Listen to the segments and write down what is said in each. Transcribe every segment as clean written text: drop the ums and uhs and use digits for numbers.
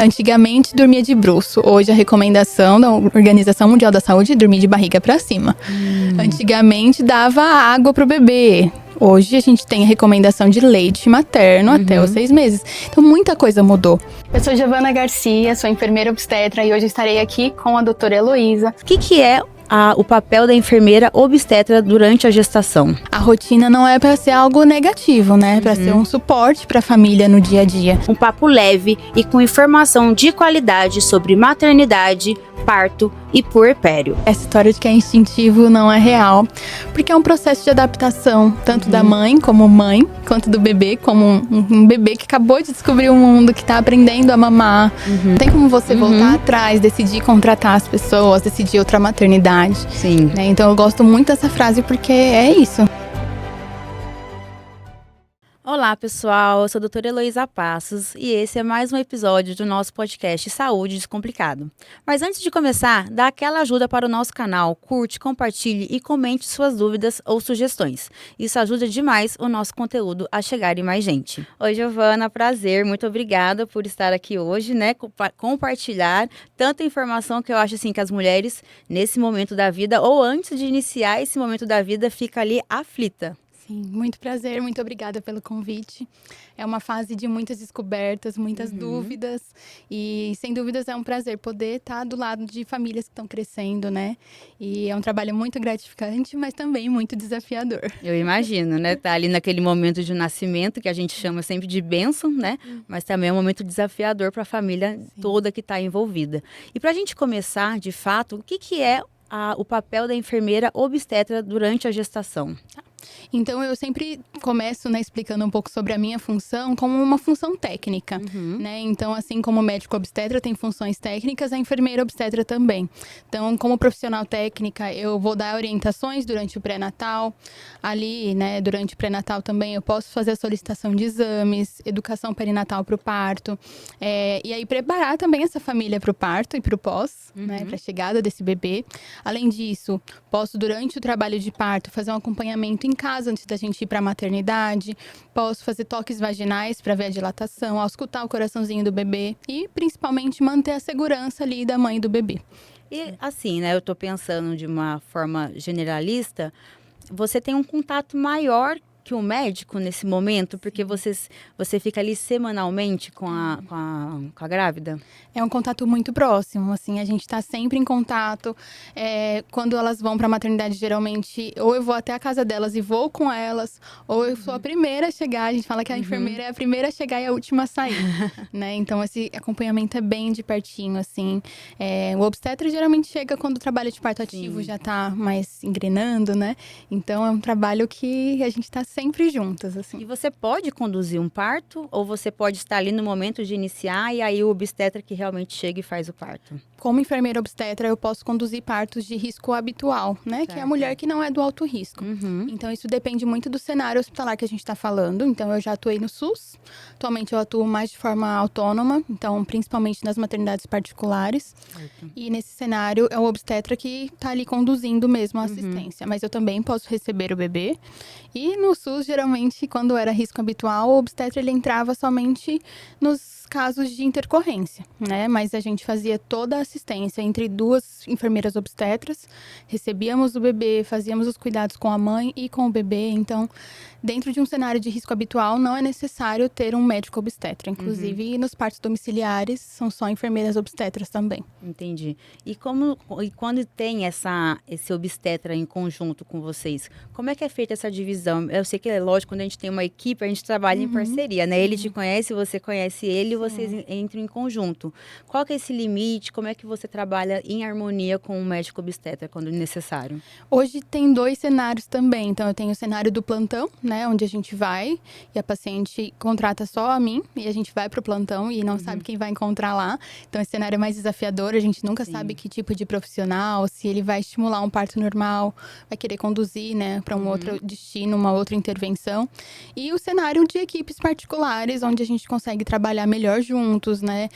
Antigamente dormia de bruço. Hoje a recomendação da Organização Mundial da Saúde é dormir de barriga para cima. Antigamente dava água pro bebê. Hoje a gente tem a recomendação de leite materno até os 6 meses. Então muita coisa mudou. Eu sou Giovana Garcia, sou enfermeira obstetra e hoje estarei aqui com a doutora Heloísa. O que é o papel da enfermeira obstetra durante a gestação? A rotina não é para ser algo negativo, né? É para ser um suporte para a família no dia a dia. Um papo leve e com informação de qualidade sobre maternidade, parto e puerpério. Essa história de que é instintivo não é real, porque é um processo de adaptação, tanto da mãe, quanto do bebê, como um bebê que acabou de descobrir o mundo, que tá aprendendo a mamar. Não tem como você voltar atrás, decidir contratar as pessoas, decidir outra maternidade. Sim. Né? Então eu gosto muito dessa frase porque é isso. Olá pessoal, eu sou a doutora Heloísa Passos e esse é mais um episódio do nosso podcast Saúde Descomplicado. Mas antes de começar, dá aquela ajuda para o nosso canal, curte, compartilhe e comente suas dúvidas ou sugestões. Isso ajuda demais o nosso conteúdo a chegar em mais gente. Oi Giovana, prazer, muito obrigada por estar aqui hoje, né, compartilhar tanta informação que eu acho assim que as mulheres nesse momento da vida ou antes de iniciar esse momento da vida fica ali aflita. Sim, muito prazer, muito obrigada pelo convite. É uma fase de muitas descobertas, muitas dúvidas e sem dúvidas é um prazer poder estar do lado de famílias que estão crescendo, né? E é um trabalho muito gratificante, mas também muito desafiador. Eu imagino, né? Tá ali naquele momento de nascimento que a gente chama sempre de bênção, né? Mas também é um momento desafiador para a família toda que está envolvida. E para a gente começar, de fato, o que é o papel da enfermeira obstetra durante a gestação? Então, eu sempre começo, né, explicando um pouco sobre a minha função como uma função técnica, né? Então, assim como o médico obstetra tem funções técnicas, a enfermeira obstetra também. Então, como profissional técnica, eu vou dar orientações durante o pré-natal. Ali, né, durante o pré-natal também eu posso fazer a solicitação de exames, educação perinatal para o parto. E aí, preparar também essa família para o parto e para o pós, né, para a chegada desse bebê. Além disso, posso, durante o trabalho de parto, fazer um acompanhamento em casa antes da gente ir para a maternidade. Posso fazer toques vaginais para ver a dilatação, auscultar o coraçãozinho do bebê e, principalmente, manter a segurança ali da mãe e do bebê. E assim, né, eu tô pensando de uma forma generalista, você tem um contato maior que o médico nesse momento, porque você fica ali semanalmente com a grávida? É um contato muito próximo, assim, a gente tá sempre em contato. Quando elas vão pra maternidade, geralmente, ou eu vou até a casa delas e vou com elas, ou eu sou a primeira a chegar. A gente fala que a enfermeira é a primeira a chegar e a última a sair, né? Então, esse acompanhamento é bem de pertinho, assim. O obstetra geralmente chega quando o trabalho de parto ativo já tá mais engrenando, né? Então, é um trabalho que a gente tá sempre juntas, assim. E você pode conduzir um parto? Ou você pode estar ali no momento de iniciar e aí o obstetra que realmente chega e faz o parto? Como enfermeira obstetra, eu posso conduzir partos de risco habitual, né? Certo. Que é a mulher que não é do alto risco. Então, isso depende muito do cenário hospitalar que a gente está falando. Então, eu já atuei no SUS. Atualmente, eu atuo mais de forma autônoma. Então, principalmente nas maternidades particulares. Certo. E nesse cenário, é o obstetra que está ali conduzindo mesmo a assistência. Mas eu também posso receber o bebê. E no SUS, geralmente, quando era risco habitual, o obstetra ele entrava somente nos casos de intercorrência, né? Mas a gente fazia toda a assistência entre duas enfermeiras obstetras, recebíamos o bebê, fazíamos os cuidados com a mãe e com o bebê. Então, dentro de um cenário de risco habitual, não é necessário ter um médico obstetra. Inclusive, nos partos domiciliares, são só enfermeiras obstetras também. Entendi. E quando tem esse obstetra em conjunto com vocês, como é que é feita essa divisão? Eu sei que é lógico, quando a gente tem uma equipe, a gente trabalha em parceria, né? Ele te conhece, você conhece ele, vocês entram em conjunto. Qual que é esse limite? Como é que você trabalha em harmonia com o médico obstetra quando necessário? Hoje tem 2 cenários também. Então, eu tenho o cenário do plantão, né? Onde a gente vai e a paciente contrata só a mim e a gente vai pro plantão e não sabe quem vai encontrar lá. Então, esse cenário é mais desafiador. A gente nunca sabe que tipo de profissional, se ele vai estimular um parto normal, vai querer conduzir, né? Para um outro destino, uma outra intervenção. E o cenário de equipes particulares, onde a gente consegue trabalhar melhor juntos, né?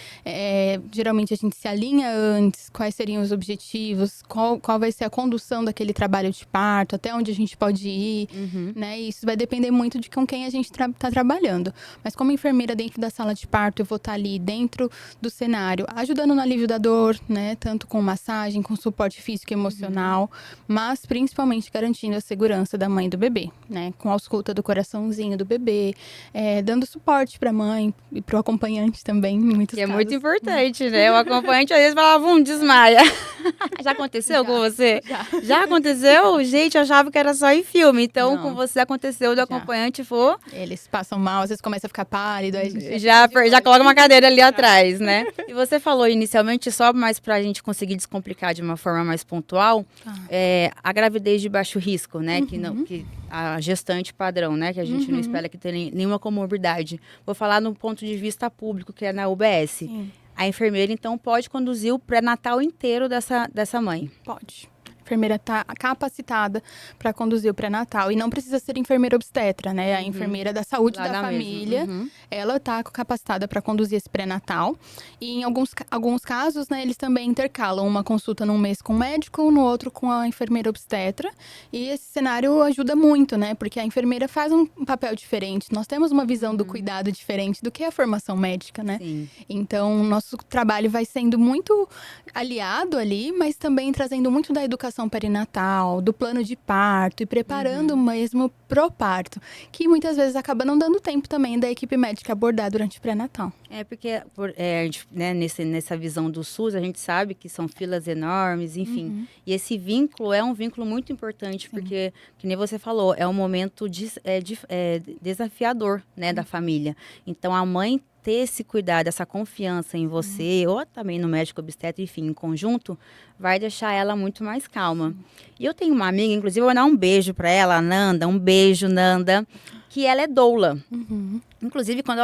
Geralmente a gente se alinha antes, quais seriam os objetivos, qual vai ser a condução daquele trabalho de parto, até onde a gente pode ir, né? E isso vai depender muito de com quem a gente tá trabalhando. Mas como enfermeira dentro da sala de parto, eu vou estar ali dentro do cenário, ajudando no alívio da dor, né? Tanto com massagem, com suporte físico e emocional, mas principalmente garantindo a segurança da mãe e do bebê, né? Com a ausculta do coraçãozinho do bebê, dando suporte para a mãe e para o acompanhante também, em muitos casos. É muito importante, né? O acompanhante às vezes falava, desmaia. Já aconteceu com você? Já aconteceu? Gente, eu achava que era só em filme. Então, com você aconteceu do acompanhante for... Eles passam mal, às vezes começa a ficar pálido. Aí a gente já coloca uma cadeira ali atrás, né? E você falou inicialmente, só mais pra gente conseguir descomplicar de uma forma mais pontual, a gravidez de baixo risco, né? Que a gestante padrão, né? Que a gente não espera que tenha nenhuma comorbidade. Vou falar no ponto de vista público, que é na UBS. Sim. A enfermeira, então, pode conduzir o pré-natal inteiro dessa mãe? Pode. A enfermeira está capacitada para conduzir o pré-natal. E não precisa ser enfermeira obstetra, né? A enfermeira da saúde da família, ela está capacitada para conduzir esse pré-natal. E em alguns casos, né, eles também intercalam uma consulta num mês com o médico, no outro com a enfermeira obstetra. E esse cenário ajuda muito, né? Porque a enfermeira faz um papel diferente. Nós temos uma visão do cuidado diferente do que a formação médica, né? Sim. Então, o nosso trabalho vai sendo muito aliado ali, mas também trazendo muito da educação perinatal, do plano de parto e preparando mesmo pro parto, que muitas vezes acaba não dando tempo também da equipe médica abordar durante o pré-natal. Porque a gente, né, nessa visão do SUS, a gente sabe que são filas enormes, enfim. E esse vínculo é um vínculo muito importante, porque, que nem você falou, é um momento desafiador, né, da família. Então, a mãe ter esse cuidado, essa confiança em você, ou também no médico obstetra, enfim, em conjunto, vai deixar ela muito mais calma. E eu tenho uma amiga, inclusive, eu vou dar um beijo para ela, a Nanda, um beijo, Nanda, que ela é doula. Inclusive, quando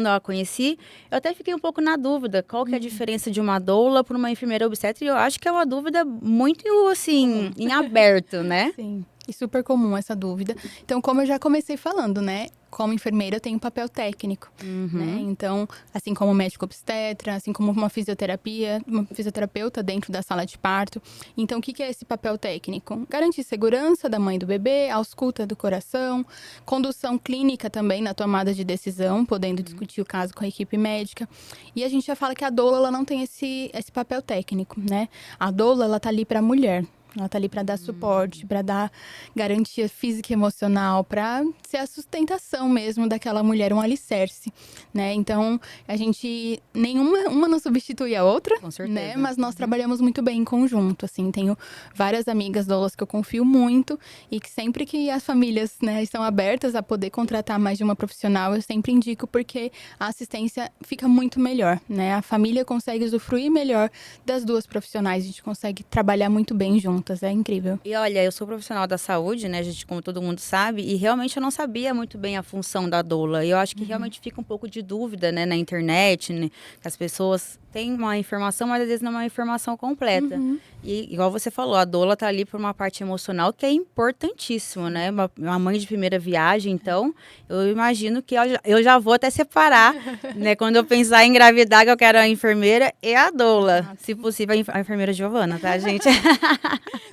ela conheci, eu até fiquei um pouco na dúvida, qual que é a diferença de uma doula para uma enfermeira obstetra, e eu acho que é uma dúvida muito, assim, em aberto, né? Sim. E super comum essa dúvida. Então, como eu já comecei falando, né? Como enfermeira, eu tenho um papel técnico, né? Então, assim como médico obstetra, assim como uma fisioterapeuta dentro da sala de parto. Então, o que é esse papel técnico? Garantir segurança da mãe e do bebê, ausculta do coração, condução clínica também na tomada de decisão, podendo discutir o caso com a equipe médica. E a gente já fala que a doula, ela não tem esse papel técnico, né? A doula, ela tá ali para a mulher. Ela tá ali para dar suporte, para dar garantia física e emocional, para ser a sustentação mesmo daquela mulher, um alicerce, né? Então, a gente, uma não substitui a outra, com certeza, né? Mas nós trabalhamos muito bem em conjunto, assim. Tenho várias amigas doulas que eu confio muito e que sempre que as famílias, né, estão abertas a poder contratar mais de uma profissional, eu sempre indico, porque a assistência fica muito melhor, né? A família consegue usufruir melhor das duas profissionais, a gente consegue trabalhar muito bem juntos. É incrível. E olha, eu sou profissional da saúde, né, gente, como todo mundo sabe, e realmente eu não sabia muito bem a função da doula. E eu acho que realmente fica um pouco de dúvida, né, na internet, né, que as pessoas têm uma informação, mas às vezes não é uma informação completa. E igual você falou, a doula tá ali por uma parte emocional que é importantíssimo, né? Uma mãe de primeira viagem, então, eu imagino que eu já vou até separar, né, quando eu pensar em engravidar, que eu quero a enfermeira e a doula. Se possível, a enfermeira Giovana, tá, gente?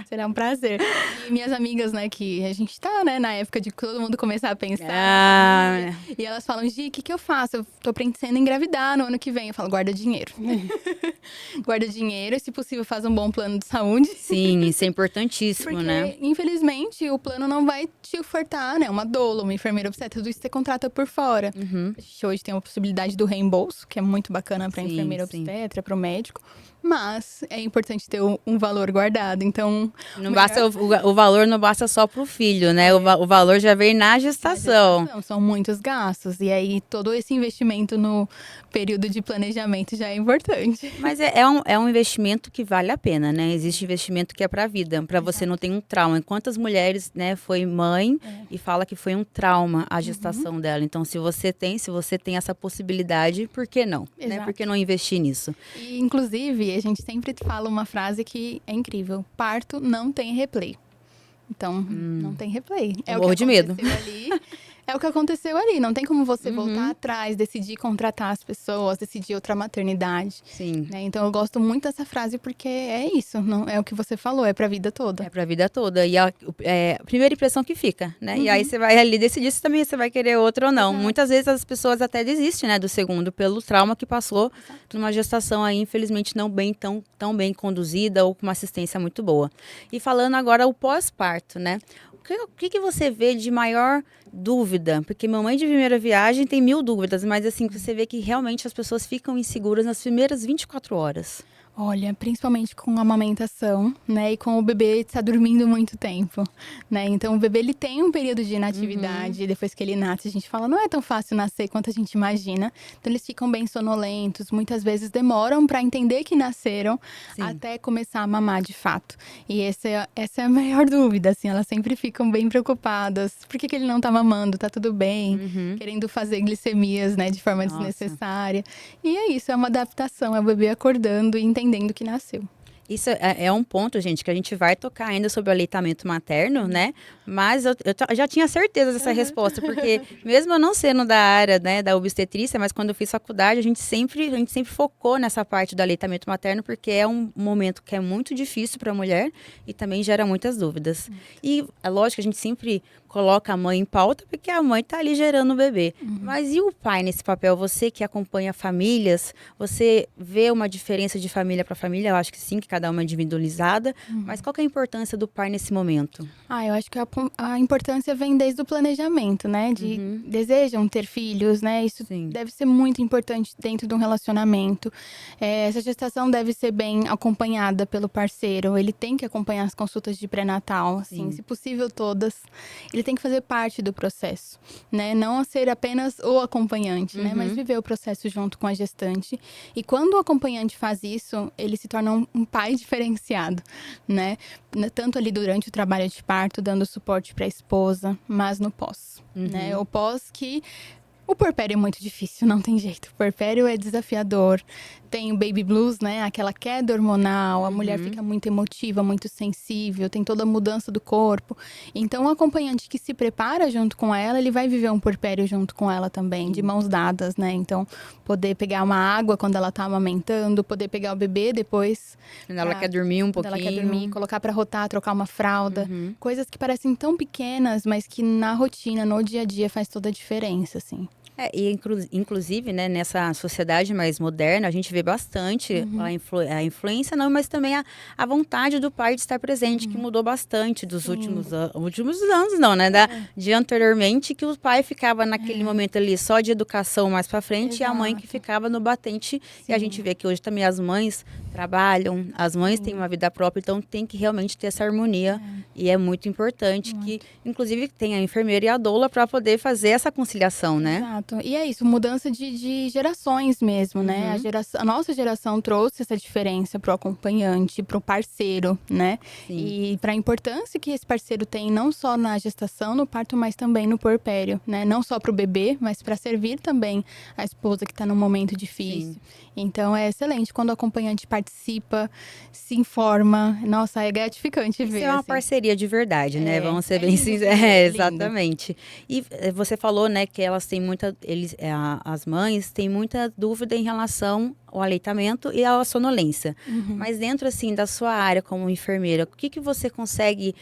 Será um prazer. E minhas amigas, né, que a gente tá, né, na época de todo mundo começar a pensar. E elas falam, Gi, o que eu faço? Eu tô pretendendo engravidar no ano que vem. Eu falo, guarda dinheiro. Guarda dinheiro e, se possível, faz um bom plano de saúde. Sim, isso é importantíssimo, porque, né? Infelizmente, o plano não vai te ofertar, né, uma doula, uma enfermeira obstetra, tudo isso você contrata por fora. A gente hoje tem a possibilidade do reembolso, que é muito bacana pra enfermeira obstetra, pro médico. Mas é importante ter um valor guardado, então... Não basta, o valor não basta só pro filho, né? O valor já vem na gestação. São muitos gastos, e aí todo esse investimento no período de planejamento já é importante. Mas é um investimento que vale a pena, né? Existe investimento que é pra vida, pra você não ter um trauma. Quantas mulheres, né, foi mãe e fala que foi um trauma a gestação dela. Então, se você tem essa possibilidade, por que não? Né? Por que não investir nisso? E, inclusive, a gente sempre fala uma frase que é incrível. Parto não tem replay. Então, não tem replay. É o que de medo. Ali. É o que aconteceu ali. Não tem como você voltar atrás, decidir contratar as pessoas, decidir outra maternidade. Sim. Né? Então, eu gosto muito dessa frase porque é isso. Não, é o que você falou, é pra vida toda. É pra vida toda. E a primeira impressão que fica, né? E aí você vai ali decidir se também você vai querer outro ou não. Exato. Muitas vezes as pessoas até desistem, né, do segundo, pelo trauma que passou numa gestação aí, infelizmente, não bem tão bem conduzida ou com uma assistência muito boa. E falando agora o pós-parto, né? O que você vê de maior dúvida? Porque mamãe de primeira viagem tem 1000 dúvidas, mas assim, você vê que realmente as pessoas ficam inseguras nas primeiras 24 horas. Olha, principalmente com a amamentação, né? E com o bebê estar dormindo muito tempo, né? Então, o bebê, ele tem um período de inatividade. Depois que ele nasce, a gente fala, não é tão fácil nascer quanto a gente imagina. Então, eles ficam bem sonolentos. Muitas vezes demoram para entender que nasceram até começar a mamar de fato. E essa é a maior dúvida, assim. Elas sempre ficam bem preocupadas. Por que ele não tá mamando? Tá tudo bem? Querendo fazer glicemias, né? De forma desnecessária. E é isso, é uma adaptação. É o bebê acordando e entendendo que nasceu. Isso é um ponto, gente, que a gente vai tocar ainda sobre o aleitamento materno, né? Mas eu já tinha certeza dessa resposta, porque mesmo eu não sendo da área, né, da obstetrícia, mas quando eu fiz faculdade, a gente sempre focou nessa parte do aleitamento materno, porque é um momento que é muito difícil para a mulher e também gera muitas dúvidas. E é lógico que a gente sempre coloca a mãe em pauta, porque a mãe está ali gerando o bebê. Mas e o pai nesse papel? Você que acompanha famílias, você vê uma diferença de família para família? Eu acho que sim, que cada uma é individualizada. Mas qual que é a importância do pai nesse momento? Eu acho que a importância vem desde o planejamento, né? Desejam ter filhos, né? Isso deve ser muito importante dentro de um relacionamento. Essa gestação deve ser bem acompanhada pelo parceiro. Ele tem que acompanhar as consultas de pré-natal, assim, se possível todas. Ele tem que fazer parte do processo, né? Não ser apenas o acompanhante, né? Mas viver o processo junto com a gestante. E quando o acompanhante faz isso, ele se torna um pai diferenciado, né? Tanto ali durante o trabalho de parto, dando suporte para a esposa, mas no pós, né? O pós que... O puerpério é muito difícil, não tem jeito. O puerpério é desafiador. Tem o baby blues, né? Aquela queda hormonal. A mulher fica muito emotiva, muito sensível. Tem toda a mudança do corpo. Então, o acompanhante que se prepara junto com ela, ele vai viver um puerpério junto com ela também, de mãos dadas, né? Então, poder pegar uma água quando ela tá amamentando, poder pegar o bebê depois. Quando ela quer dormir um pouquinho. Quando ela quer dormir, colocar pra rotar, trocar uma fralda. Coisas que parecem tão pequenas, mas que na rotina, no dia a dia, faz toda a diferença, assim. E inclusive, né, nessa sociedade mais moderna, a gente vê bastante a influência, não, mas também a vontade do pai de estar presente, que mudou bastante dos últimos anos, não, né? De anteriormente, que o pai ficava naquele momento ali só de educação mais pra frente, e a mãe que ficava no batente. E a gente vê que hoje também as mães trabalham, as mães têm uma vida própria, então tem que realmente ter essa harmonia. E é muito importante que, inclusive, tenha a enfermeira e a doula para poder fazer essa conciliação, né? Exato. E é isso, mudança de gerações mesmo, né? A nossa geração trouxe essa diferença pro acompanhante, pro parceiro, né? E para a importância que esse parceiro tem não só na gestação, no parto, mas também no puerpério, né? Não só pro bebê, mas para servir também a esposa que está num momento difícil. Então é excelente quando o acompanhante participa, se informa. Nossa, é gratificante ver. Isso é uma parceria de verdade, né? Vamos ser bem sinceros. Exatamente. E você falou, né, que elas têm as mães têm muita dúvida em relação ao aleitamento e à sonolência. Mas dentro, assim, da sua área como enfermeira, o que você consegue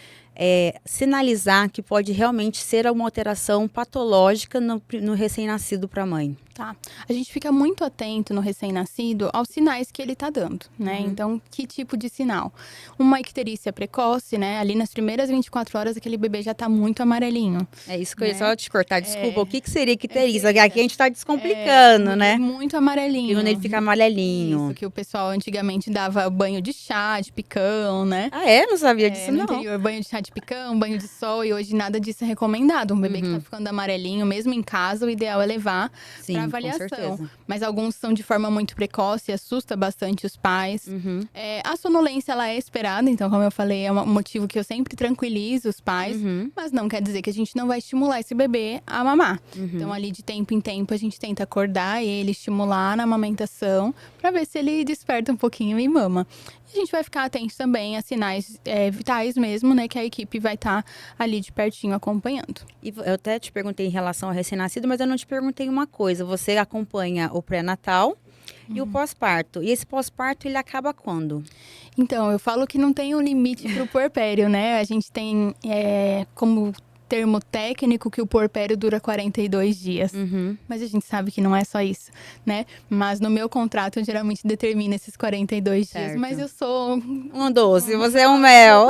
sinalizar que pode realmente ser uma alteração patológica no recém-nascido para a mãe? Tá. A gente fica muito atento no recém-nascido aos sinais que ele tá dando, né? Então, que tipo de sinal? Uma icterícia precoce, né? Ali nas primeiras 24 horas, aquele bebê já tá muito amarelinho. É isso que eu ia só te cortar, desculpa. O que seria icterícia? Aqui a gente tá descomplicando, né? Muito amarelinho. E quando ele fica amarelinho. Isso, que o pessoal antigamente dava banho de chá, de picão, né? Ah, é? Não sabia disso, no não. interior, banho de chá de picão, banho de sol, e hoje nada disso é recomendado. Um bebê que tá ficando amarelinho, mesmo em casa, o ideal é levar pra avaliação. Com certeza. Mas alguns são de forma muito precoce, assusta bastante os pais. A sonolência, ela é esperada, então, como eu falei, é um motivo que eu sempre tranquilizo os pais, mas não quer dizer que a gente não vai estimular esse bebê a mamar. Então, ali de tempo em tempo, a gente tenta acordar ele, estimular na amamentação, amamentação, para ver se ele desperta um pouquinho e mama. A gente vai ficar atento também a sinais vitais mesmo, né? Que a equipe vai estar ali de pertinho acompanhando. E eu até te perguntei em relação ao recém-nascido, mas eu não te perguntei uma coisa. Você acompanha o pré-natal e o pós-parto. E esse pós-parto, ele acaba quando? Então, eu falo que não tem um limite para o puerpério, né? A gente tem como termo técnico que o puerpério dura 42 dias. Mas a gente sabe que não é só isso, né? Mas no meu contrato eu geralmente determino esses 42 dias. Mas eu sou... Um doce, você é um mel.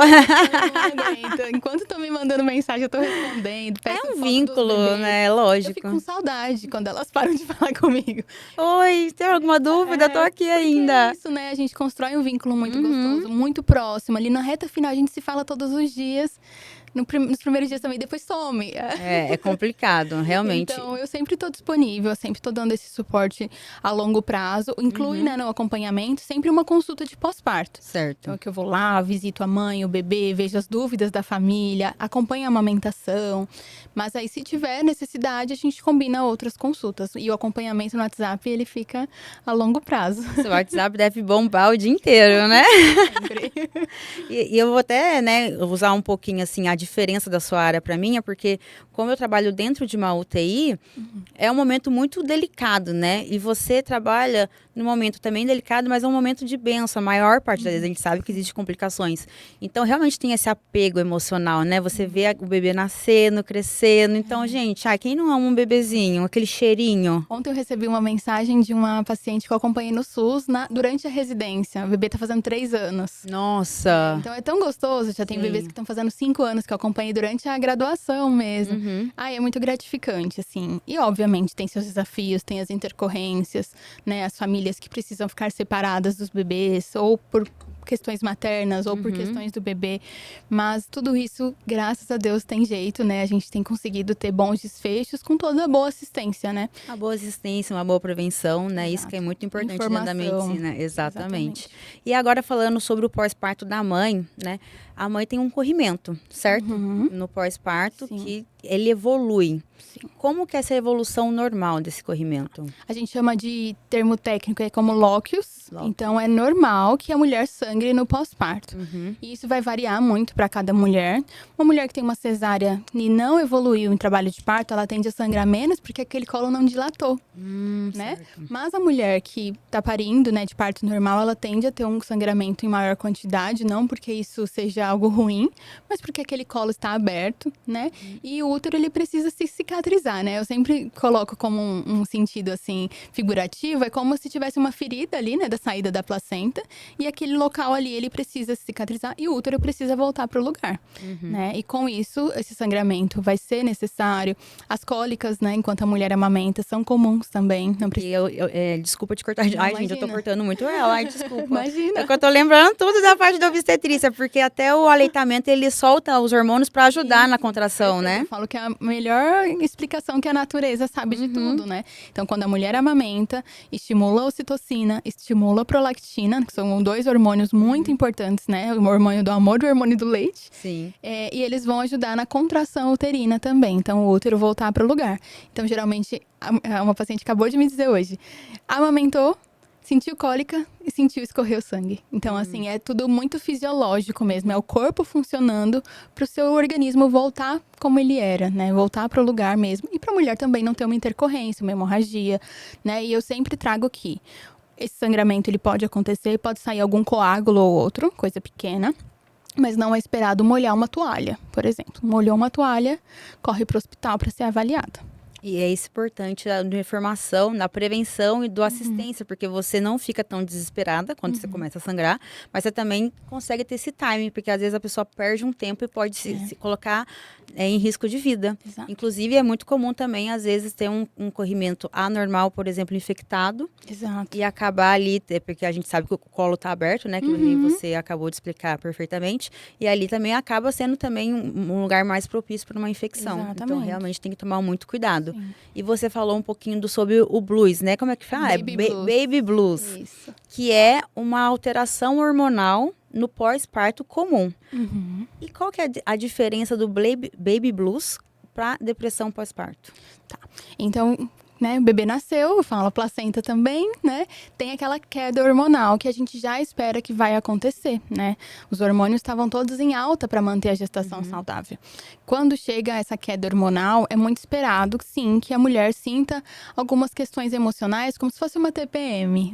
Enquanto estão me mandando mensagem, eu tô respondendo. É um vínculo, né? Lógico. Eu fico com saudade quando elas param de falar comigo. Oi, tem alguma dúvida? Tô aqui ainda. É isso, né? A gente constrói um vínculo muito gostoso, muito próximo. Ali na reta final a gente se fala todos os dias. Nos primeiros dias também, depois some. É complicado, realmente. Então, eu sempre estou disponível, eu sempre estou dando esse suporte a longo prazo. Inclui, né, no acompanhamento, sempre uma consulta de pós-parto. Certo. Então, é que eu vou lá, visito a mãe, o bebê, vejo as dúvidas da família, acompanho a amamentação. Mas aí, se tiver necessidade, a gente combina outras consultas. E o acompanhamento no WhatsApp, ele fica a longo prazo. Seu WhatsApp deve bombar o dia inteiro, né? Sempre. E eu vou até, né, usar um pouquinho, assim, a diferença da sua área para mim, porque como eu trabalho dentro de uma UTI, é um momento muito delicado, né? E você trabalha num momento também delicado, mas é um momento de bênção. A maior parte das vezes a gente sabe que existem complicações. Então, realmente tem esse apego emocional, né? Você vê o bebê nascendo, crescendo. Então, gente, quem não ama um bebezinho? Aquele cheirinho. Ontem eu recebi uma mensagem de uma paciente que eu acompanhei no SUS durante a residência. O bebê tá fazendo 3 anos. Nossa! Então é tão gostoso. Já tem bebês que estão fazendo 5 anos que eu acompanhei durante a graduação mesmo. É muito gratificante, assim. E, obviamente, tem seus desafios, tem as intercorrências, né? As famílias que precisam ficar separadas dos bebês, ou por questões maternas, ou por questões do bebê. Mas tudo isso, graças a Deus, tem jeito, né? A gente tem conseguido ter bons desfechos com toda a boa assistência, né? Uma boa assistência, uma boa prevenção, né? Exato. Isso que é muito importante dentro da medicina. Exatamente. E agora falando sobre o pós-parto da mãe, né? A mãe tem um corrimento, certo? No pós-parto, que ele evolui. Sim. Como que é essa evolução normal desse corrimento? A gente chama de termo técnico, como lóquios. Então, é normal que a mulher sangre no pós-parto. E isso vai variar muito para cada mulher. Uma mulher que tem uma cesárea e não evoluiu em trabalho de parto, ela tende a sangrar menos porque aquele colo não dilatou, né? Mas a mulher que tá parindo, né, de parto normal, ela tende a ter um sangramento em maior quantidade, não porque isso seja algo ruim, mas porque aquele colo está aberto, né? E o útero, ele precisa se cicatrizar, né? Eu sempre coloco como um sentido, assim, figurativo. É como se tivesse uma ferida ali, né? Da saída da placenta. E aquele local ali, ele precisa se cicatrizar. E o útero precisa voltar para o lugar, né? E com isso, esse sangramento vai ser necessário. As cólicas, né? Enquanto a mulher amamenta, são comuns também. Não precisa... Desculpa te cortar. Gente, eu tô cortando muito ela. Ai, desculpa. Imagina. É que eu tô lembrando tudo da parte da obstetrícia. Porque até o aleitamento, ele solta os hormônios para ajudar na contração, né? Eu falo que é a melhor explicação que a natureza sabe de tudo, né? Então, quando a mulher amamenta, estimula a ocitocina, estimula a prolactina, que são 2 hormônios muito importantes, né? O hormônio do amor e o hormônio do leite. Sim. E eles vão ajudar na contração uterina também. Então, o útero voltar para o lugar. Então, geralmente, uma paciente acabou de me dizer hoje, amamentou, sentiu cólica e sentiu escorrer o sangue. Então, assim, é tudo muito fisiológico mesmo. É o corpo funcionando para o seu organismo voltar como ele era, né? Voltar para o lugar mesmo. E para a mulher também não ter uma intercorrência, uma hemorragia, né? E eu sempre trago que esse sangramento, ele pode acontecer, pode sair algum coágulo ou outro, coisa pequena. Mas não é esperado molhar uma toalha, por exemplo. Molhou uma toalha, corre para o hospital para ser avaliada. E é isso importante da informação, da prevenção e do assistência, porque você não fica tão desesperada quando você começa a sangrar, mas você também consegue ter esse timing, porque às vezes a pessoa perde um tempo e pode se colocar em risco de vida. Exato. Inclusive, é muito comum também, às vezes, ter um corrimento anormal, por exemplo, infectado. Exato. E acabar ali, porque a gente sabe que o colo está aberto, né? Que nem você acabou de explicar perfeitamente. E ali também acaba sendo também um lugar mais propício para uma infecção. Exatamente. Então, realmente tem que tomar muito cuidado. Sim. E você falou um pouquinho sobre o blues, né? Como é que fala? Baby blues. Isso. Que é uma alteração hormonal no pós-parto comum. E qual que é a diferença do baby blues para depressão pós-parto? Tá. Então, né, o bebê nasceu, eu falo a placenta também, né, tem aquela queda hormonal que a gente já espera que vai acontecer, né? Os hormônios estavam todos em alta para manter a gestação saudável. Quando chega essa queda hormonal, é muito esperado, sim, que a mulher sinta algumas questões emocionais, como se fosse uma TPM,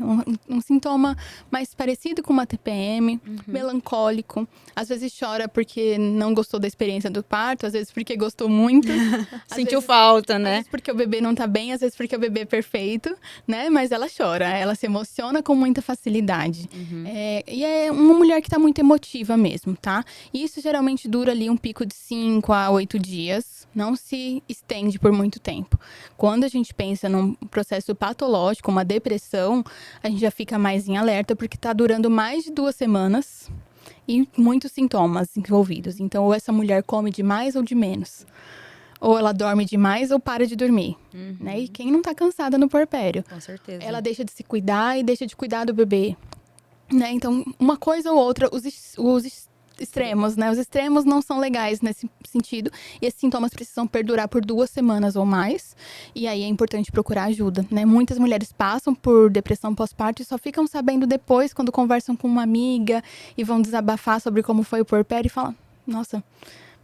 um sintoma mais parecido com uma TPM, melancólico. Às vezes chora porque não gostou da experiência do parto, às vezes porque gostou muito. Sentiu falta, né? Às vezes porque o bebê não tá bem, às vezes porque o bebê é perfeito, né? Mas ela chora, ela se emociona com muita facilidade. E é uma mulher que tá muito emotiva mesmo, tá? E isso geralmente dura ali um pico de 5 a 8 dias, não se estende por muito tempo. Quando a gente pensa num processo patológico, uma depressão, a gente já fica mais em alerta, porque tá durando mais de 2 semanas e muitos sintomas envolvidos. Então, ou essa mulher come de mais ou de menos. Ou ela dorme demais ou para de dormir, né? E quem não tá cansada no puerpério? Com certeza. Ela deixa de se cuidar e deixa de cuidar do bebê, né? Então, uma coisa ou outra, os extremos, né? Os extremos não são legais nesse sentido. E esses sintomas precisam perdurar por 2 semanas ou mais. E aí é importante procurar ajuda, né? Muitas mulheres passam por depressão pós-parto e só ficam sabendo depois, quando conversam com uma amiga e vão desabafar sobre como foi o puerpério e falam, nossa,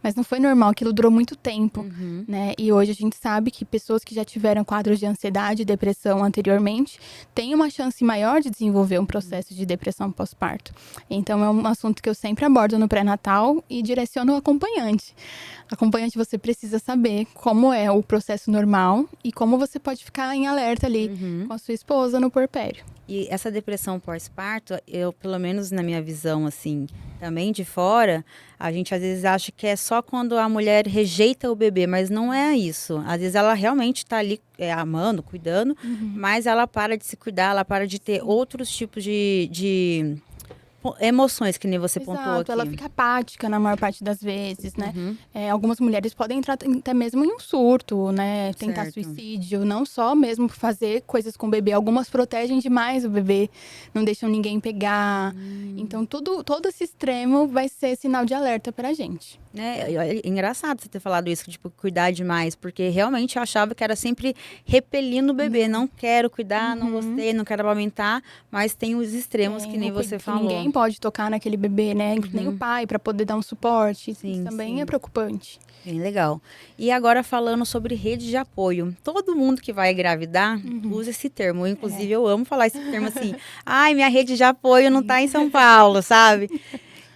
mas não foi normal, aquilo durou muito tempo, né? E hoje a gente sabe que pessoas que já tiveram quadros de ansiedade e depressão anteriormente têm uma chance maior de desenvolver um processo de depressão pós-parto. Então, é um assunto que eu sempre abordo no pré-natal e direciono o acompanhante. Acompanhante, você precisa saber como é o processo normal e como você pode ficar em alerta ali com a sua esposa no puerpério. E essa depressão pós-parto, eu, pelo menos na minha visão, assim, também de fora, a gente às vezes acha que é só quando a mulher rejeita o bebê, mas não é isso. Às vezes ela realmente está ali amando, cuidando, mas ela para de se cuidar, ela para de ter outros tipos de emoções, que nem você pontuou aqui. Ela fica apática na maior parte das vezes, né? Algumas mulheres podem entrar até mesmo em um surto, né? Tentar suicídio, não só mesmo fazer coisas com o bebê. Algumas protegem demais o bebê, não deixam ninguém pegar. Então, todo esse extremo vai ser sinal de alerta pra gente. É engraçado você ter falado isso, tipo, cuidar demais, porque realmente eu achava que era sempre repelindo o bebê. Não quero cuidar, não gostei, não quero amamentar, mas tem os extremos que nem você falou. Ninguém pode tocar naquele bebê, né? Nem o pai, para poder dar um suporte. Isso também é preocupante. Bem legal. E agora falando sobre rede de apoio. Todo mundo que vai engravidar usa esse termo. Inclusive, eu amo falar esse termo assim. Ai, minha rede de apoio não tá em São Paulo, sabe?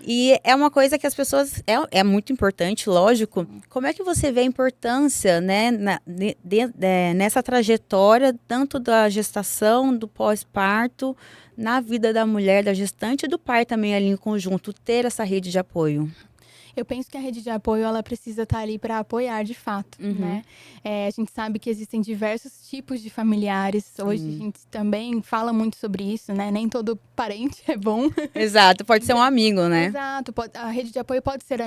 E é uma coisa que as pessoas... É muito importante, lógico. Como é que você vê a importância, né, nessa trajetória, tanto da gestação, do pós-parto, na vida da mulher, da gestante e do pai também ali em conjunto, ter essa rede de apoio? Eu penso que a rede de apoio, ela precisa estar ali para apoiar de fato, né? A gente sabe que existem diversos tipos de familiares. Hoje a gente também fala muito sobre isso, né? Nem todo parente é bom. Exato, pode ser um amigo, né? Exato, a rede de apoio pode ser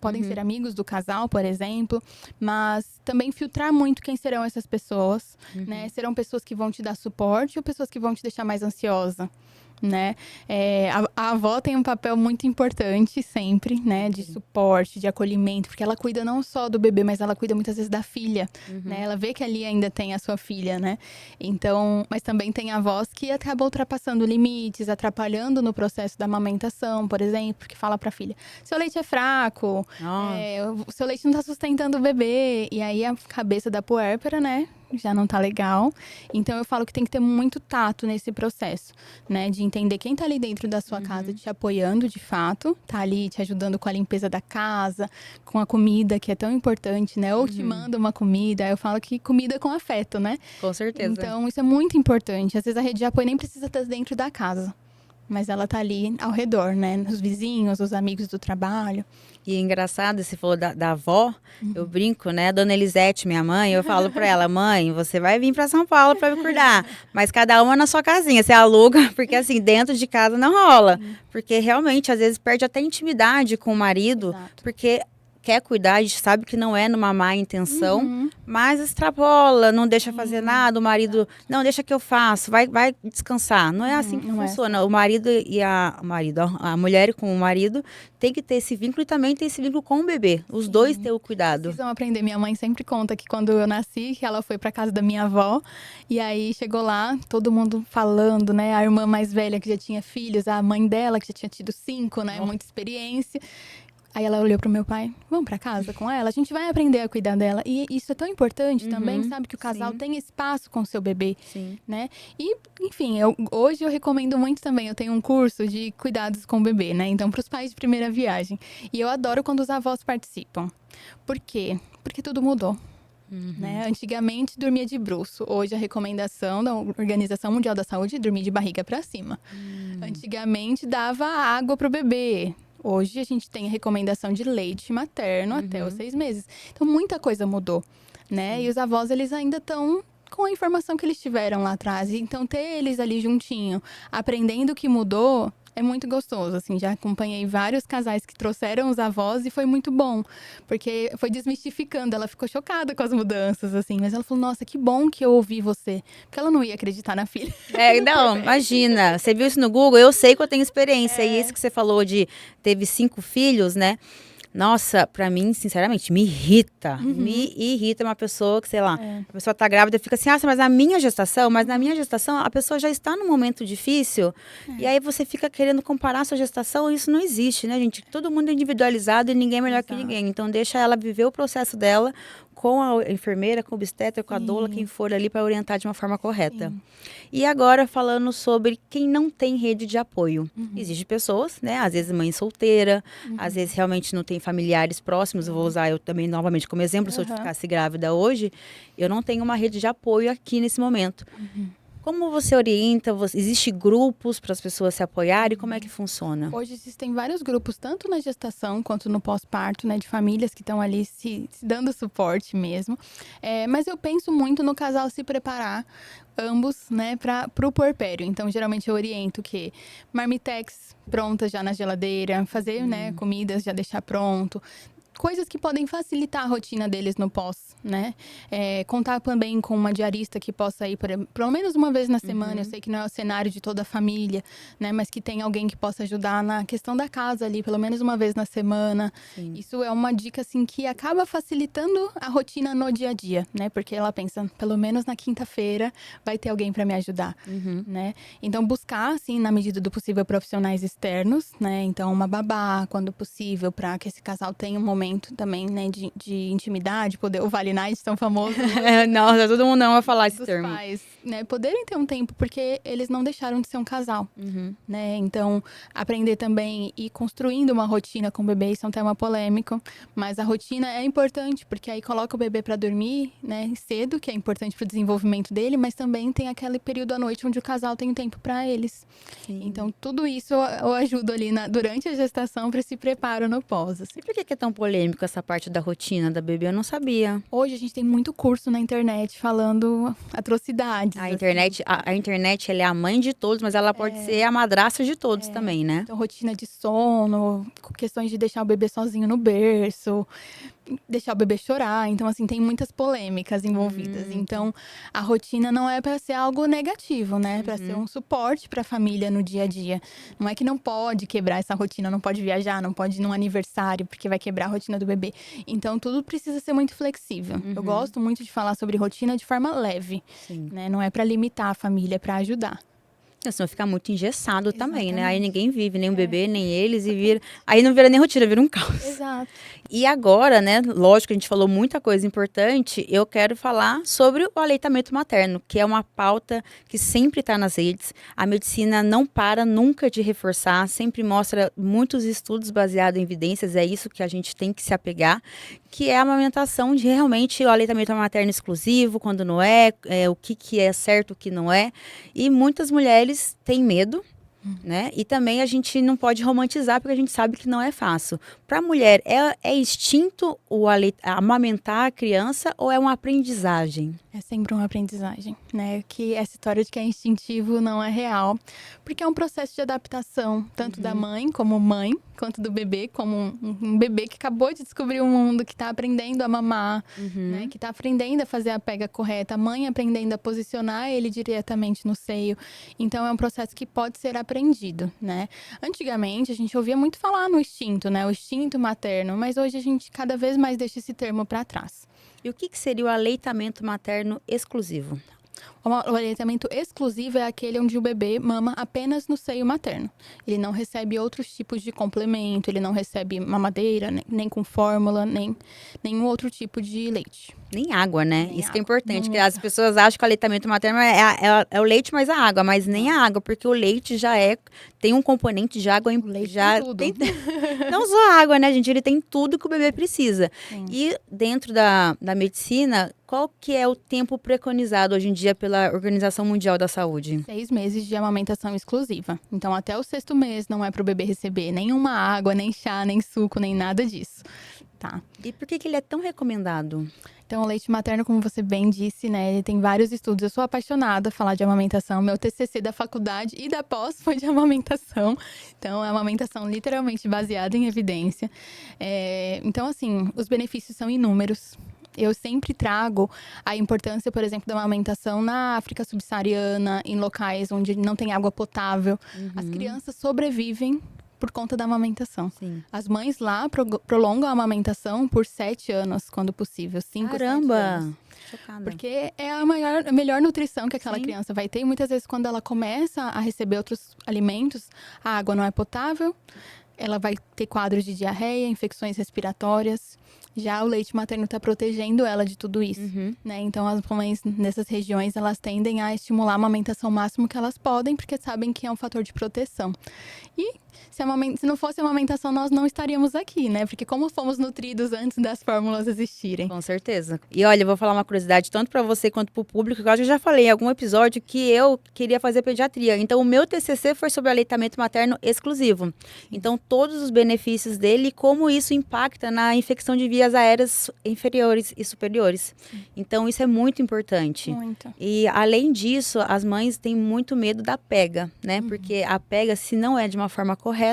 podem ser amigos do casal, por exemplo, mas também filtrar muito quem serão essas pessoas, né? Serão pessoas que vão te dar suporte ou pessoas que vão te deixar mais ansiosa? Né? A avó tem um papel muito importante sempre, né? De suporte, de acolhimento, porque ela cuida não só do bebê, mas ela cuida muitas vezes da filha, né? Ela vê que ali ainda tem a sua filha, né? Então, mas também tem avós que acabam ultrapassando limites, atrapalhando no processo da amamentação, por exemplo, que fala pra filha, seu leite é fraco, seu leite não tá sustentando o bebê, e aí a cabeça da puérpera, né? Já não tá legal. Então, eu falo que tem que ter muito tato nesse processo, né? De entender quem tá ali dentro da sua casa te apoiando, de fato. Tá ali te ajudando com a limpeza da casa, com a comida, que é tão importante, né? Ou te manda uma comida. Eu falo que comida com afeto, né? Com certeza. Então, isso é muito importante. Às vezes, a rede de apoio nem precisa estar dentro da casa. Mas ela tá ali ao redor, né? Os vizinhos, os amigos do trabalho. E é engraçado, você falou da avó, eu brinco, né? Dona Elisete, minha mãe, eu falo pra ela, mãe, você vai vir pra São Paulo pra me cuidar, mas cada uma na sua casinha, você aluga, porque assim, dentro de casa não rola. Porque realmente, às vezes, perde até intimidade com o marido, porque quer cuidar, a gente sabe que não é numa má intenção, mas extrapola, não deixa fazer nada, o marido, não, deixa que eu faço, vai descansar. Não é assim que funciona. O marido e a mulher com o marido tem que ter esse vínculo e também ter esse vínculo com o bebê. Os dois ter o cuidado. Precisam aprender. Minha mãe sempre conta que quando eu nasci, que ela foi pra casa da minha avó, e aí chegou lá, todo mundo falando, né? A irmã mais velha que já tinha filhos, a mãe dela que já tinha tido 5, né? Muita experiência. Aí ela olhou pro meu pai, vamos pra casa com ela? A gente vai aprender a cuidar dela. E isso é tão importante também, sabe? Que o casal tem espaço com o seu bebê, né? E, enfim, hoje eu recomendo muito também. Eu tenho um curso de cuidados com o bebê, né? Então, pros pais de primeira viagem. E eu adoro quando os avós participam. Por quê? Porque tudo mudou. Né? Antigamente, dormia de bruço. Hoje, a recomendação da Organização Mundial da Saúde é dormir de barriga pra cima. Antigamente, dava água pro bebê. Hoje a gente tem a recomendação de leite materno até os 6 meses. Então, muita coisa mudou, né? E os avós, eles ainda estão com a informação que eles tiveram lá atrás. Então, ter eles ali juntinho, aprendendo o que mudou, é muito gostoso, assim. Já acompanhei vários casais que trouxeram os avós e foi muito bom. Porque foi desmistificando. Ela ficou chocada com as mudanças, assim. Mas ela falou, nossa, que bom que eu ouvi você. Porque ela não ia acreditar na filha. Não, imagina. Você viu isso no Google? Eu sei que eu tenho experiência. E isso que você falou teve 5 filhos, né? Nossa, pra mim, sinceramente, me irrita. Me irrita uma pessoa que, sei lá, a pessoa tá grávida e fica assim, mas na minha gestação, a pessoa já está num momento difícil. E aí você fica querendo comparar a sua gestação, isso não existe, né, gente? Todo mundo é individualizado e ninguém é melhor que ninguém. Então, deixa ela viver o processo dela com a enfermeira, com o obstetra, com a doula, quem for ali para orientar de uma forma correta. E agora, falando sobre quem não tem rede de apoio. Existem pessoas, né? Às vezes mãe solteira, às vezes realmente não tem familiares próximos. Eu vou usar eu também novamente como exemplo. Se eu ficasse grávida hoje, eu não tenho uma rede de apoio aqui nesse momento. Como você orienta? Existe grupos para as pessoas se apoiarem? Como é que funciona? Hoje existem vários grupos, tanto na gestação quanto no pós-parto, né? De famílias que estão ali se dando suporte mesmo. Mas eu penso muito no casal se preparar, ambos, né? Para o puerpério. Então, geralmente eu oriento que marmitex prontas já na geladeira, fazer, né? Comidas, já deixar pronto. Coisas que podem facilitar a rotina deles no pós, né? Contar também com uma diarista que possa ir pelo menos uma vez na semana. Eu sei que não é o cenário de toda a família, né? Mas que tem alguém que possa ajudar na questão da casa ali, pelo menos uma vez na semana. Isso é uma dica, assim, que acaba facilitando a rotina no dia a dia, né? Porque ela pensa, pelo menos na quinta-feira vai ter alguém para me ajudar, né? Então, buscar, assim, na medida do possível, profissionais externos, né? Então, uma babá, quando possível, para que esse casal tenha um momento também, né, de intimidade, poder, o Vale Night tão famoso. Nossa, todo mundo não vai falar esse termo. Os pais, né, poderem ter um tempo, porque eles não deixaram de ser um casal, né, então aprender também e construindo uma rotina com o bebê, isso é um tema polêmico, mas a rotina é importante, porque aí coloca o bebê para dormir, né, cedo, que é importante para o desenvolvimento dele, mas também tem aquele período à noite onde o casal tem um tempo para eles. Então, tudo isso eu ajudo ali durante a gestação para esse preparo no pós. Assim. E por que é tão polêmico essa parte da rotina da bebê? Eu não sabia. Hoje a gente tem muito curso na internet falando atrocidades. A internet ela é a mãe de todos, mas ela pode ser a madrasta de todos também, né? Então, rotina de sono, questões de deixar o bebê sozinho no berço, deixar o bebê chorar. Então, assim, tem muitas polêmicas envolvidas. Então, a rotina não é para ser algo negativo, né? É para ser um suporte para a família no dia a dia. Não é que não pode quebrar essa rotina, não pode viajar, não pode ir num aniversário, porque vai quebrar a rotina do bebê. Então, tudo precisa ser muito flexível. Eu gosto muito de falar sobre rotina de forma leve, né? Não é para limitar a família, é para ajudar. Senão fica muito engessado também, né? Aí ninguém vive, nem o bebê, nem eles, aí não vira nem rotina, vira um caos. Exato. E agora, né, lógico que a gente falou muita coisa importante, eu quero falar sobre o aleitamento materno, que é uma pauta que sempre está nas redes. A medicina não para nunca de reforçar, sempre mostra muitos estudos baseados em evidências, é isso que a gente tem que se apegar, que é a amamentação de realmente o aleitamento materno exclusivo, quando não é, o que é certo, o que não é. E muitas mulheres têm medo, né? E também a gente não pode romantizar, porque a gente sabe que não é fácil. Para a mulher, é instinto amamentar a criança ou é uma aprendizagem? É sempre uma aprendizagem, né? Que essa história de que é instintivo não é real, porque é um processo de adaptação, tanto da mãe, quanto do bebê, como um bebê que acabou de descobrir o mundo, que está aprendendo a mamar, né? Que está aprendendo a fazer a pega correta, a mãe aprendendo a posicionar ele diretamente no seio. Então, é um processo que pode ser aprendido, né? Antigamente, a gente ouvia muito falar no instinto, né? O instinto materno, mas hoje a gente cada vez mais deixa esse termo para trás. E o que seria o aleitamento materno exclusivo? O aleitamento exclusivo é aquele onde o bebê mama apenas no seio materno. Ele não recebe outros tipos de complemento, ele não recebe mamadeira, nem com fórmula, nem nenhum outro tipo de leite. Nem água, né? Nem Isso que água. é importante, que Nunca. as pessoas acham que o aleitamento materno é o leite mais a água, mas nem a água, porque o leite já tem um componente de água. O leite já tem tudo. Não só a água, né, gente? Ele tem tudo que o bebê precisa. Sim. E dentro da medicina, qual que é o tempo preconizado hoje em dia pela Organização Mundial da Saúde? 6 meses de amamentação exclusiva. Então, até o 6º mês não é para o bebê receber nenhuma água, nem chá, nem suco, nem nada disso. Tá. E por que ele é tão recomendado? Então, o leite materno, como você bem disse, né, ele tem vários estudos. Eu sou apaixonada a falar de amamentação. Meu TCC da faculdade e da pós foi de amamentação. Então, é uma amamentação literalmente baseada em evidência. Então, assim, os benefícios são inúmeros. Eu sempre trago a importância, por exemplo, da amamentação na África subsaariana, em locais onde não tem água potável. As crianças sobrevivem por conta da amamentação. Sim. As mães lá prolongam a amamentação por 7 anos, quando possível. 5, 7 anos. Caramba! Chocada. Porque é a melhor nutrição que aquela Sim. criança vai ter. E muitas vezes, quando ela começa a receber outros alimentos, a água não é potável, ela vai ter quadros de diarreia, infecções respiratórias. Já o leite materno está protegendo ela de tudo isso, né? Então, as mães nessas regiões, elas tendem a estimular a amamentação o máximo que elas podem, porque sabem que é um fator de proteção. E se não fosse a amamentação, nós não estaríamos aqui, né? Porque como fomos nutridos antes das fórmulas existirem. Com certeza. E olha, eu vou falar uma curiosidade tanto para você quanto para o público, que eu acho que eu já falei em algum episódio que eu queria fazer pediatria. Então, o meu TCC foi sobre aleitamento materno exclusivo. Então, todos os benefícios dele e como isso impacta na infecção de vias aéreas inferiores e superiores. Então, isso é muito importante. Muito. E, além disso, as mães têm muito medo da pega, né? Porque a pega, se não é de uma forma correta,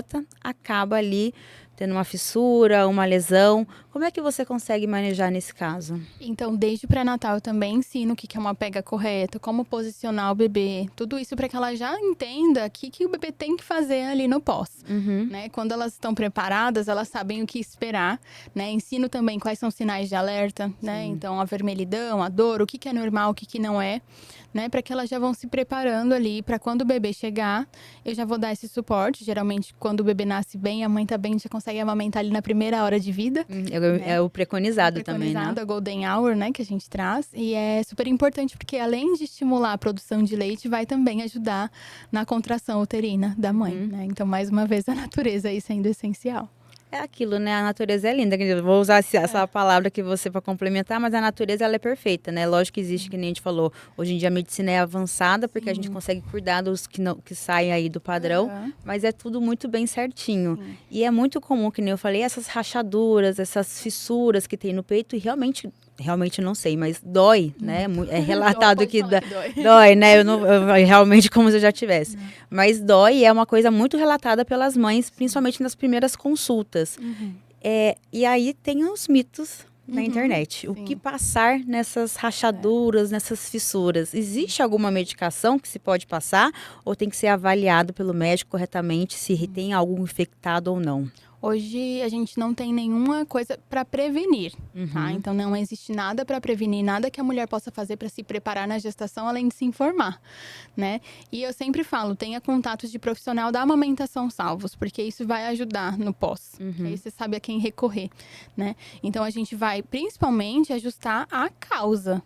acaba ali tendo uma fissura, uma lesão. Como é que você consegue manejar nesse caso? Então, desde o pré-natal, eu também ensino o que é uma pega correta, como posicionar o bebê. Tudo isso para que ela já entenda o que o bebê tem que fazer ali no pós. Né? Quando elas estão preparadas, elas sabem o que esperar. Né? Ensino também quais são os sinais de alerta. Né? Então, a vermelhidão, a dor, o que é normal, o que não é. Né, para que elas já vão se preparando ali, para quando o bebê chegar, eu já vou dar esse suporte. Geralmente, quando o bebê nasce bem, a mãe tá bem, já consegue amamentar ali na primeira hora de vida. É o preconizado também, né? A Golden Hour, né, que a gente traz. E é super importante, porque além de estimular a produção de leite, vai também ajudar na contração uterina da mãe, né? Então, mais uma vez, a natureza aí sendo essencial. É aquilo, né? A natureza é linda. Eu vou usar essa palavra que você para complementar, mas a natureza ela é perfeita, né? Lógico que existe, que nem a gente falou, hoje em dia a medicina é avançada, porque a gente consegue cuidar dos que saem aí do padrão, mas é tudo muito bem certinho. E é muito comum, que nem eu falei, essas rachaduras, essas fissuras que tem no peito, e realmente não sei, mas dói, né? É relatado que dói, né? Eu realmente como se eu já tivesse. Mas dói e é uma coisa muito relatada pelas mães, principalmente nas primeiras consultas. E aí tem os mitos na internet. O que passar nessas rachaduras, nessas fissuras? Existe alguma medicação que se pode passar ou tem que ser avaliado pelo médico corretamente se tem algum infectado ou não? Hoje a gente não tem nenhuma coisa para prevenir, tá? Então não existe nada para prevenir, nada que a mulher possa fazer para se preparar na gestação, além de se informar, né? E eu sempre falo, tenha contatos de profissional da amamentação salvos, porque isso vai ajudar no pós. Aí você sabe a quem recorrer, né? Então a gente vai principalmente ajustar a causa.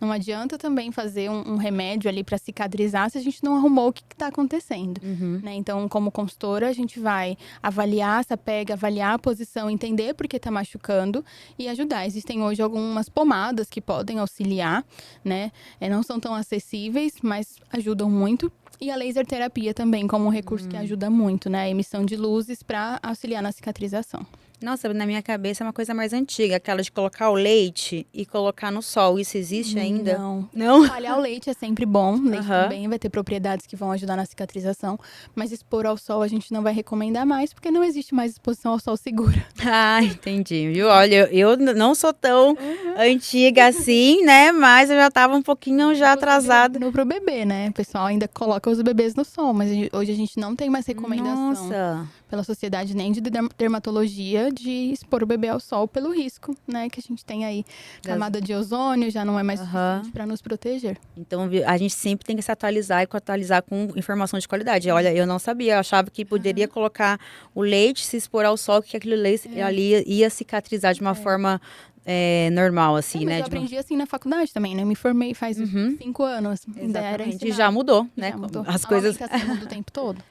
Não adianta também fazer um remédio ali para cicatrizar se a gente não arrumou o que está acontecendo, né? Então, como consultora, a gente vai avaliar essa pega, avaliar a posição, entender por que está machucando e ajudar. Existem hoje algumas pomadas que podem auxiliar, né? Não são tão acessíveis, mas ajudam muito. E a laser terapia também, como um recurso que ajuda muito, né? A emissão de luzes para auxiliar na cicatrização. Nossa, na minha cabeça é uma coisa mais antiga, aquela de colocar o leite e colocar no sol. Isso existe ainda? Não. Espalhar o leite é sempre bom. O leite também vai ter propriedades que vão ajudar na cicatrização. Mas expor ao sol a gente não vai recomendar mais, porque não existe mais exposição ao sol segura. Ah, entendi. Viu? Olha, eu não sou tão antiga assim, né? Mas eu já estava um pouquinho já atrasada. Pro bebê, né? O pessoal ainda coloca os bebês no sol, mas hoje a gente não tem mais recomendação. Nossa. Pela sociedade nem de dermatologia de expor o bebê ao sol pelo risco, né? Que a gente tem aí camada de ozônio, já não é mais suficiente para nos proteger. Então, a gente sempre tem que se atualizar e atualizar com informação de qualidade. Olha, eu não sabia, eu achava que poderia colocar o leite, se expor ao sol, que aquele leite ali ia cicatrizar de uma forma normal, assim, né? Eu aprendi assim na faculdade também, né? Eu me formei faz 5 anos. Exatamente. E já mudou, né? Já mudou. As coisas muda o tempo todo.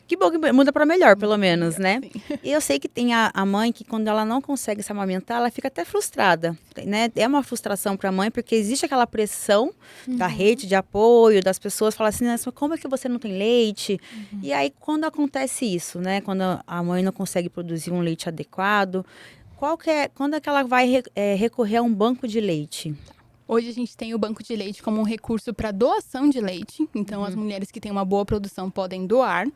Que bom que muda para melhor, pelo menos, né? Sim. E eu sei que tem a mãe que quando ela não consegue se amamentar, ela fica até frustrada, né? É uma frustração para a mãe, porque existe aquela pressão da rede de apoio, das pessoas falam assim, como é que você não tem leite? E aí, quando acontece isso, né? Quando a mãe não consegue produzir um leite adequado, quando é que ela vai recorrer a um banco de leite? Hoje a gente tem o banco de leite como um recurso para doação de leite. Então, as mulheres que têm uma boa produção podem doar.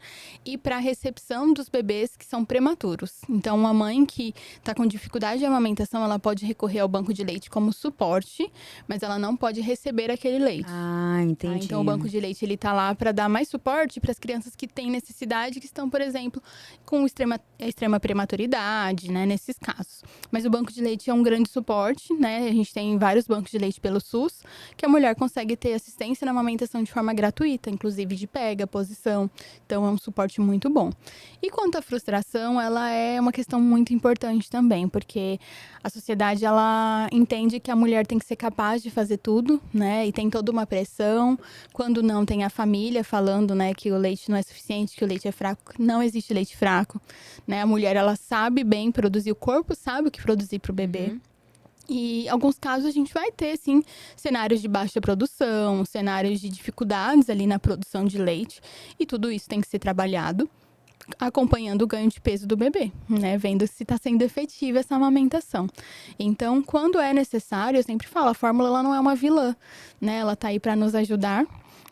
E para a recepção dos bebês que são prematuros. Então, uma mãe que está com dificuldade de amamentação, ela pode recorrer ao banco de leite como suporte, mas ela não pode receber aquele leite. Ah, entendi. Tá? Então, o banco de leite ele tá lá para dar mais suporte para as crianças que têm necessidade, que estão, por exemplo, com extrema prematuridade, né, nesses casos. Mas o banco de leite é um grande suporte, né? A gente tem vários bancos de leite pelo SUS, que a mulher consegue ter assistência na amamentação de forma gratuita, inclusive de pega, posição. Então, é um suporte muito bom. E quanto à frustração, ela é uma questão muito importante também, porque a sociedade, ela entende que a mulher tem que ser capaz de fazer tudo, né? E tem toda uma pressão. Quando não, tem a família falando, né, que o leite não é suficiente, que o leite é fraco. Não existe leite fraco, né? A mulher, ela sabe bem produzir, o corpo sabe o que produzir para o bebê. E em alguns casos a gente vai ter, sim, cenários de baixa produção, cenários de dificuldades ali na produção de leite. E tudo isso tem que ser trabalhado acompanhando o ganho de peso do bebê, né? Vendo se está sendo efetiva essa amamentação. Então, quando é necessário, eu sempre falo, a fórmula ela não é uma vilã, né? Ela está aí para nos ajudar.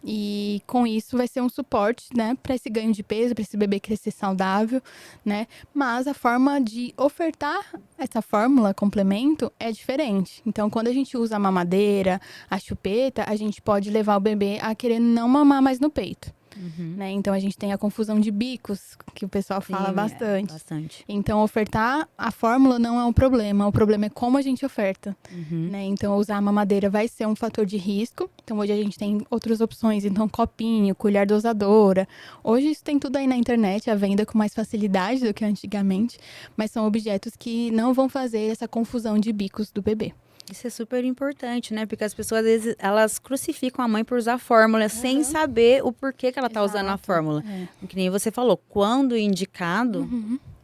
E com isso vai ser um suporte, né, para esse ganho de peso, para esse bebê crescer saudável, né? Mas a forma de ofertar essa fórmula, complemento, é diferente. Então, quando a gente usa a mamadeira, a chupeta, a gente pode levar o bebê a querer não mamar mais no peito. Né? Então, a gente tem a confusão de bicos, que o pessoal fala bastante. Então, ofertar a fórmula não é um problema. O problema é como a gente oferta. Né? Então, usar a mamadeira vai ser um fator de risco. Então, hoje a gente tem outras opções. Então, copinho, colher dosadora. Hoje, isso tem tudo aí na internet, à venda com mais facilidade do que antigamente. Mas são objetos que não vão fazer essa confusão de bicos do bebê. Isso é super importante, né? Porque as pessoas, às vezes, elas crucificam a mãe por usar a fórmula sem saber o porquê que ela tá usando a fórmula. Que nem você falou, quando indicado,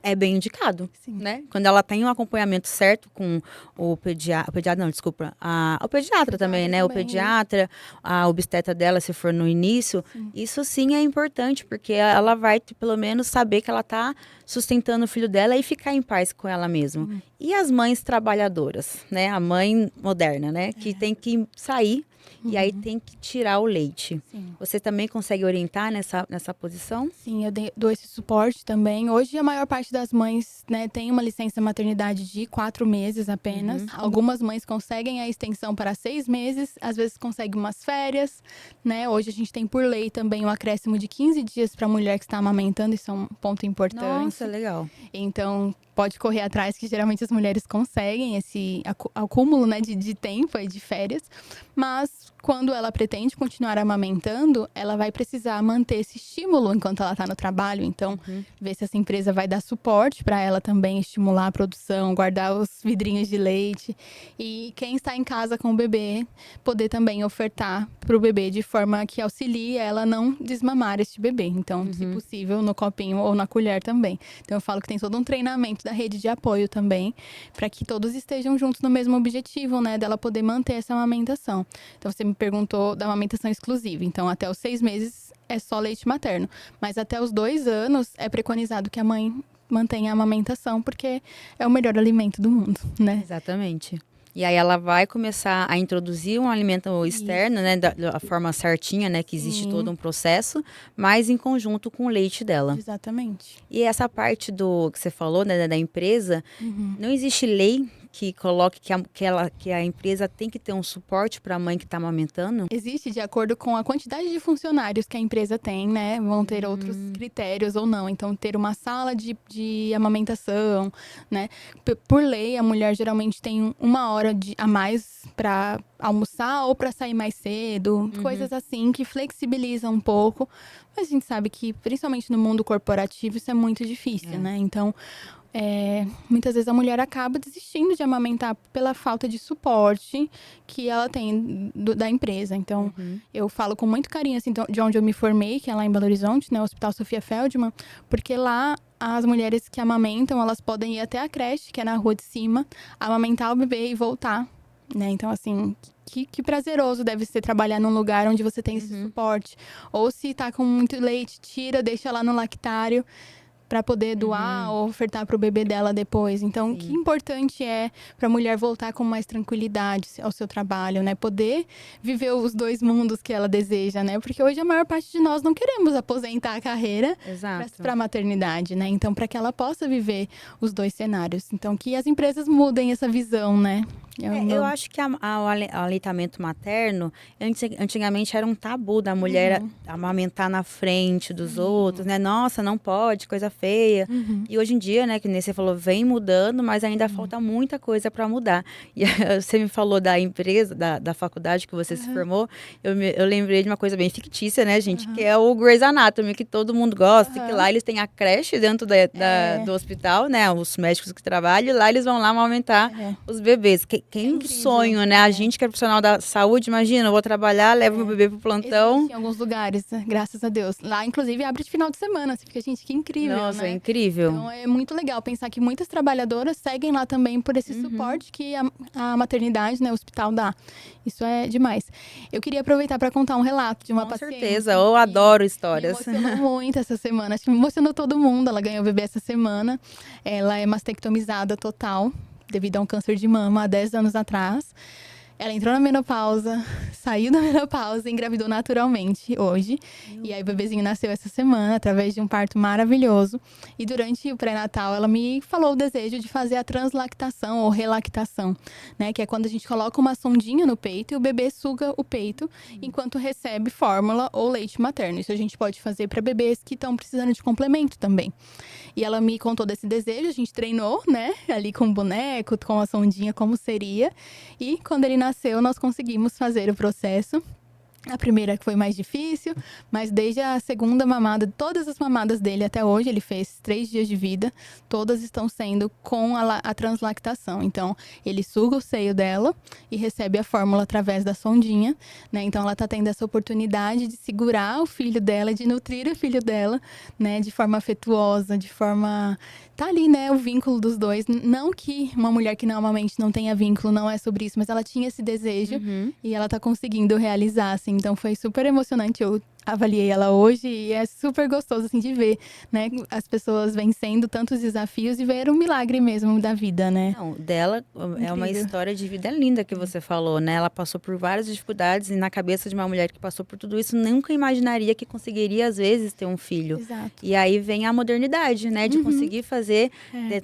é bem indicado, né? Quando ela tem um acompanhamento certo com o pediatra, o pediatra também, né? O pediatra, a obstetra dela, se for no início, isso sim é importante, porque ela vai, pelo menos, saber que ela tá sustentando o filho dela e ficar em paz com ela mesma. E as mães trabalhadoras, né? A mãe moderna, né? Que tem que sair e aí tem que tirar o leite. Você também consegue orientar nessa posição? Sim, eu dou esse suporte também. Hoje, a maior parte das mães, né, tem uma licença maternidade de 4 meses apenas. Algumas mães conseguem a extensão para 6 meses, às vezes conseguem umas férias, né? Hoje a gente tem por lei também um acréscimo de 15 dias para a mulher que está amamentando, isso é um ponto importante. Nossa, legal. Então, pode correr atrás, que geralmente as mulheres conseguem esse acúmulo, né, de tempo e de férias. Mas quando ela pretende continuar amamentando, ela vai precisar manter esse estímulo enquanto ela está no trabalho. Então, ver se essa empresa vai dar suporte para ela também estimular a produção, guardar os vidrinhos de leite. E quem está em casa com o bebê, poder também ofertar para o bebê de forma que auxilie ela a não desmamar este bebê. Então, se possível, no copinho ou na colher também. Então, eu falo que tem todo um treinamento da rede de apoio também, para que todos estejam juntos no mesmo objetivo, né? Dela poder manter essa amamentação. Então, você me perguntou da amamentação exclusiva. Então, até os 6 meses é só leite materno. Mas até os 2 anos é preconizado que a mãe mantenha a amamentação, porque é o melhor alimento do mundo, né? Exatamente. E aí ela vai começar a introduzir um alimento externo, né, da forma certinha, né, que existe todo um processo, mas em conjunto com o leite dela. Exatamente. E essa parte do que você falou, né, da empresa, não existe lei que coloque que a empresa tem que ter um suporte para a mãe que está amamentando? Existe de acordo com a quantidade de funcionários que a empresa tem, né? Vão ter outros critérios ou não. Então, ter uma sala de amamentação, né? Por lei, a mulher geralmente tem 1 hora a mais para almoçar ou para sair mais cedo. Coisas assim que flexibilizam um pouco. Mas a gente sabe que, principalmente no mundo corporativo, isso é muito difícil, né? Então, muitas vezes a mulher acaba desistindo de amamentar pela falta de suporte que ela tem da empresa. Então, eu falo com muito carinho, assim, de onde eu me formei, que é lá em Belo Horizonte, né, o Hospital Sofia Feldman, porque lá as mulheres que amamentam, elas podem ir até a creche, que é na rua de cima, amamentar o bebê e voltar, né? Então, assim, que prazeroso deve ser trabalhar num lugar onde você tem esse suporte. Ou se tá com muito leite, tira, deixa lá no lactário, para poder doar ou ofertar para o bebê dela depois. Então, que importante é para a mulher voltar com mais tranquilidade ao seu trabalho, né? Poder viver os 2 mundos que ela deseja, né? Porque hoje a maior parte de nós não queremos aposentar a carreira para a maternidade, né? Então, para que ela possa viver os 2 cenários. Então, que as empresas mudem essa visão, né? Eu acho que o aleitamento materno, antigamente era um tabu da mulher amamentar na frente dos outros, né? Nossa, não pode, coisa feia. E hoje em dia, né, que nem você falou, vem mudando, mas ainda falta muita coisa para mudar. E você me falou da empresa, da faculdade que você se formou, eu lembrei de uma coisa bem fictícia, né, gente? Que é o Grey's Anatomy, que todo mundo gosta, que lá eles têm a creche dentro do hospital, né? Os médicos que trabalham, e lá eles vão lá amamentar os bebês. Quem sonho, né? A gente que é profissional da saúde, imagina, eu vou trabalhar, levo meu bebê pro plantão. Existe em alguns lugares, graças a Deus. Lá, inclusive, abre de final de semana. Você fica, gente, que incrível, Nossa, né? é incrível. Então, é muito legal pensar que muitas trabalhadoras seguem lá também por esse suporte que a maternidade, né, o hospital dá. Isso é demais. Eu queria aproveitar para contar um relato de uma paciente. Com certeza, eu adoro histórias. Me emocionou muito essa semana. Acho que me emocionou todo mundo. Ela ganhou o bebê essa semana. Ela é mastectomizada total, devido a um câncer de mama há 10 anos atrás. Ela entrou na menopausa, saiu da menopausa e engravidou naturalmente hoje. E aí o bebezinho nasceu essa semana, através de um parto maravilhoso. E durante o pré-natal, ela me falou o desejo de fazer a translactação ou relactação, né? Que é quando a gente coloca uma sondinha no peito e o bebê suga o peito enquanto recebe fórmula ou leite materno. Isso a gente pode fazer para bebês que estão precisando de complemento também. E ela me contou desse desejo, a gente treinou, né? Ali com o boneco, com a sondinha, como seria. E quando ele nasceu, nós conseguimos fazer o processo. A primeira que foi mais difícil, mas desde a segunda mamada, todas as mamadas dele até hoje, ele fez 3 dias de vida, todas estão sendo com a translactação. Então, ele suga o seio dela e recebe a fórmula através da sondinha, né? Então, ela tá tendo essa oportunidade de segurar o filho dela, de nutrir o filho dela, né? De forma afetuosa, de forma... Tá ali, né? O vínculo dos dois. Não que uma mulher que normalmente não tenha vínculo, não é sobre isso, mas ela tinha esse desejo e ela tá conseguindo realizar, assim. Então, foi super emocionante. Eu avaliei ela hoje e é super gostoso, assim, de ver, né? As pessoas vencendo tantos desafios e ver o milagre mesmo da vida, né? Não, dela é uma história de vida linda que você falou, né? Ela passou por várias dificuldades e na cabeça de uma mulher que passou por tudo isso, nunca imaginaria que conseguiria, às vezes, ter um filho. Exato. E aí vem a modernidade, né? De conseguir fazer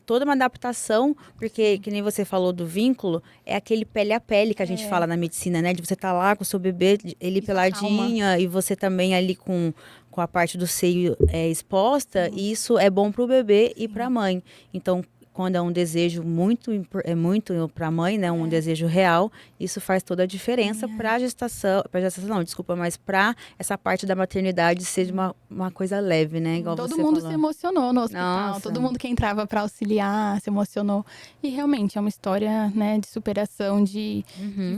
toda uma adaptação, porque, que nem você falou do vínculo, é aquele pele a pele que a gente fala na medicina, né? De você estar lá com o seu bebê, ele Isso, peladinho, e você também ali com a parte do seio exposta, e isso é bom para o bebê e para a mãe. Então, quando é um desejo muito para a mãe, né, um desejo real, isso faz toda a diferença para a gestação, não, desculpa, mas para essa parte da maternidade ser uma coisa leve, né, igual Todo você mundo falou. se emocionou no hospital, Nossa. todo mundo que entrava para auxiliar se emocionou. E realmente é uma história, né, de superação, de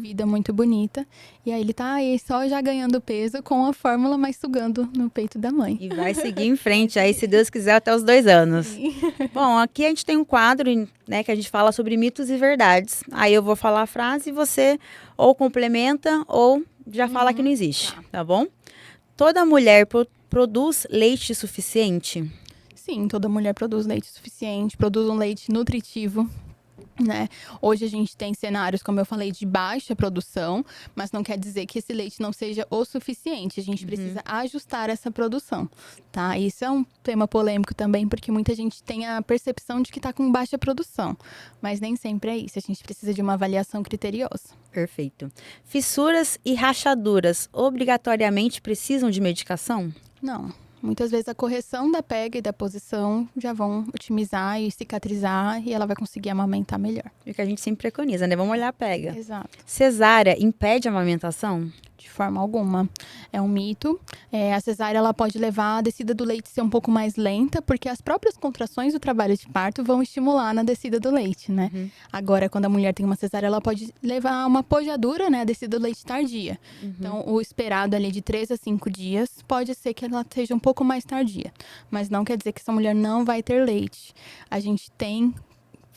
vida muito bonita. E aí ele tá aí só já ganhando peso com a fórmula, mas sugando no peito da mãe. E vai seguir em frente aí, se Deus quiser, até os 2 anos. Sim. Bom, aqui a gente tem um quadro, né, que a gente fala sobre mitos e verdades. Aí eu vou falar a frase e você ou complementa ou já fala que não existe, tá bom? Toda mulher produz leite suficiente? Sim, toda mulher produz leite suficiente, produz um leite nutritivo. Né? Hoje a gente tem cenários, como eu falei, de baixa produção, mas não quer dizer que esse leite não seja o suficiente. A gente precisa ajustar essa produção, tá? Isso é um tema polêmico também, porque muita gente tem a percepção de que está com baixa produção, mas nem sempre é isso. A gente precisa de uma avaliação criteriosa. Perfeito. Fissuras e rachaduras obrigatoriamente precisam de medicação? Não. Muitas vezes a correção da pega e da posição já vão otimizar e cicatrizar e ela vai conseguir amamentar melhor. E o que a gente sempre preconiza, né? Vamos olhar a pega. Exato. Cesárea impede a amamentação? De forma alguma. É um mito. A cesárea ela pode levar a descida do leite a ser um pouco mais lenta, porque as próprias contrações do trabalho de parto vão estimular na descida do leite, né? Agora, quando a mulher tem uma cesárea, ela pode levar a uma pojadura, né? A descida do leite tardia. Então, o esperado ali de 3 a 5 dias pode ser que ela seja um pouco mais tardia. Mas não quer dizer que essa mulher não vai ter leite. A gente tem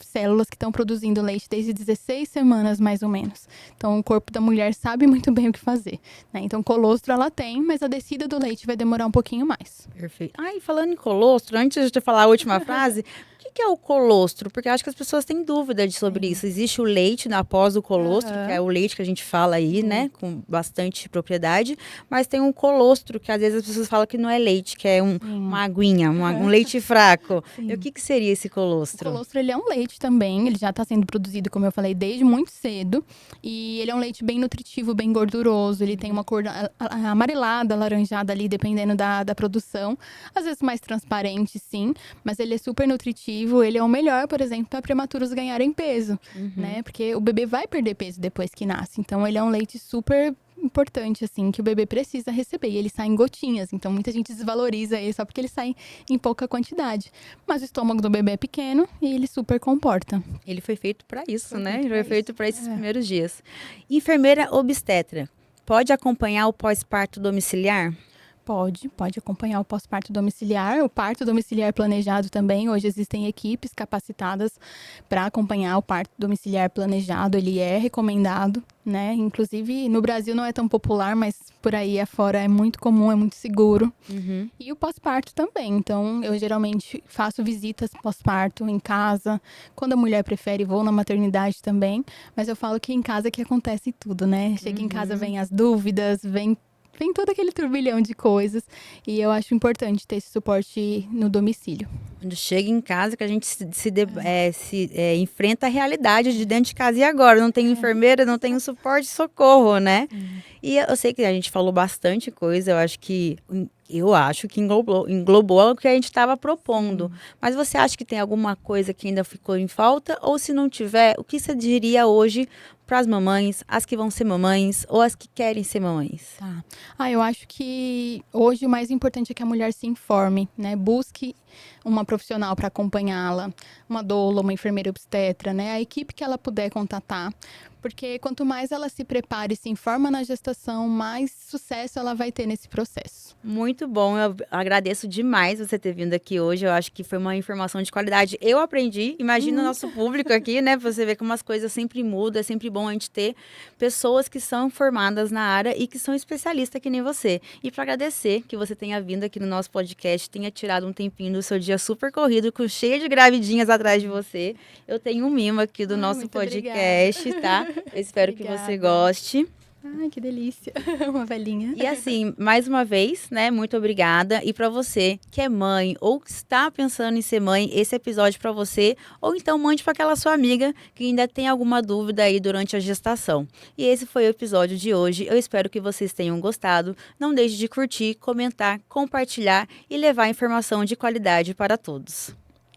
células que estão produzindo leite desde 16 semanas, mais ou menos. Então, o corpo da mulher sabe muito bem o que fazer, né? Então, colostro ela tem, mas a descida do leite vai demorar um pouquinho mais. Perfeito. E falando em colostro, antes de eu falar a última frase, o que é o colostro? Porque eu acho que as pessoas têm dúvida sobre isso. Existe o leite após o colostro, que é o leite que a gente fala aí, né? Com bastante propriedade. Mas tem um colostro, que às vezes as pessoas falam que não é leite, que é uma aguinha, um leite fraco. E o que seria esse colostro? O colostro, ele é um leite também. Ele já está sendo produzido, como eu falei, desde muito cedo. E ele é um leite bem nutritivo, bem gorduroso. Ele tem uma cor amarelada, alaranjada ali, dependendo da produção. Às vezes mais transparente, sim. Mas ele é super nutritivo. Ele é o melhor, por exemplo, para prematuros ganharem peso, né? Porque o bebê vai perder peso depois que nasce. Então, ele é um leite super importante, assim, que o bebê precisa receber. E ele sai em gotinhas. Então, muita gente desvaloriza ele só porque ele sai em pouca quantidade. Mas o estômago do bebê é pequeno e ele super comporta. Ele foi feito para isso, né? Ele foi feito para esses primeiros dias. Enfermeira obstetra pode acompanhar o pós-parto domiciliar? Pode acompanhar o pós-parto domiciliar, o parto domiciliar planejado também. Hoje existem equipes capacitadas para acompanhar o parto domiciliar planejado, ele é recomendado, né? Inclusive, no Brasil não é tão popular, mas por aí afora é muito comum, é muito seguro. E o pós-parto também. Então, eu geralmente faço visitas pós-parto em casa. Quando a mulher prefere, vou na maternidade também. Mas eu falo que em casa que acontece tudo, né? Chega em casa, vem as dúvidas, vem todo aquele turbilhão de coisas. E eu acho importante ter esse suporte no domicílio. Quando chega em casa, que a gente enfrenta a realidade de dentro de casa. E agora? Não tem enfermeira, não tem suporte, socorro, né? E eu sei que a gente falou bastante coisa. Eu acho que englobou o que a gente estava propondo. Mas você acha que tem alguma coisa que ainda ficou em falta? Ou se não tiver, o que você diria hoje para as mamães, as que vão ser mamães ou as que querem ser mamães? Tá. Eu acho que hoje o mais importante é que a mulher se informe, né? Busque uma profissional para acompanhá-la, uma doula, uma enfermeira obstetra, né? A equipe que ela puder contatar. Porque quanto mais ela se prepara e se informa na gestação, mais sucesso ela vai ter nesse processo. Muito bom, eu agradeço demais você ter vindo aqui hoje, eu acho que foi uma informação de qualidade. Eu aprendi, imagina o nosso público aqui, né? Você vê como as coisas sempre mudam, é sempre bom a gente ter pessoas que são formadas na área e que são especialistas que nem você. E para agradecer que você tenha vindo aqui no nosso podcast, tenha tirado um tempinho do seu dia super corrido, cheio de gravidinhas atrás de você. Eu tenho um mimo aqui do nosso podcast, tá? Eu espero que você goste. Ai, que delícia. Uma velhinha. E assim, mais uma vez, né, muito obrigada. E para você que é mãe ou que está pensando em ser mãe, esse episódio para você. Ou então mande para aquela sua amiga que ainda tem alguma dúvida aí durante a gestação. E esse foi o episódio de hoje. Eu espero que vocês tenham gostado. Não deixe de curtir, comentar, compartilhar e levar informação de qualidade para todos.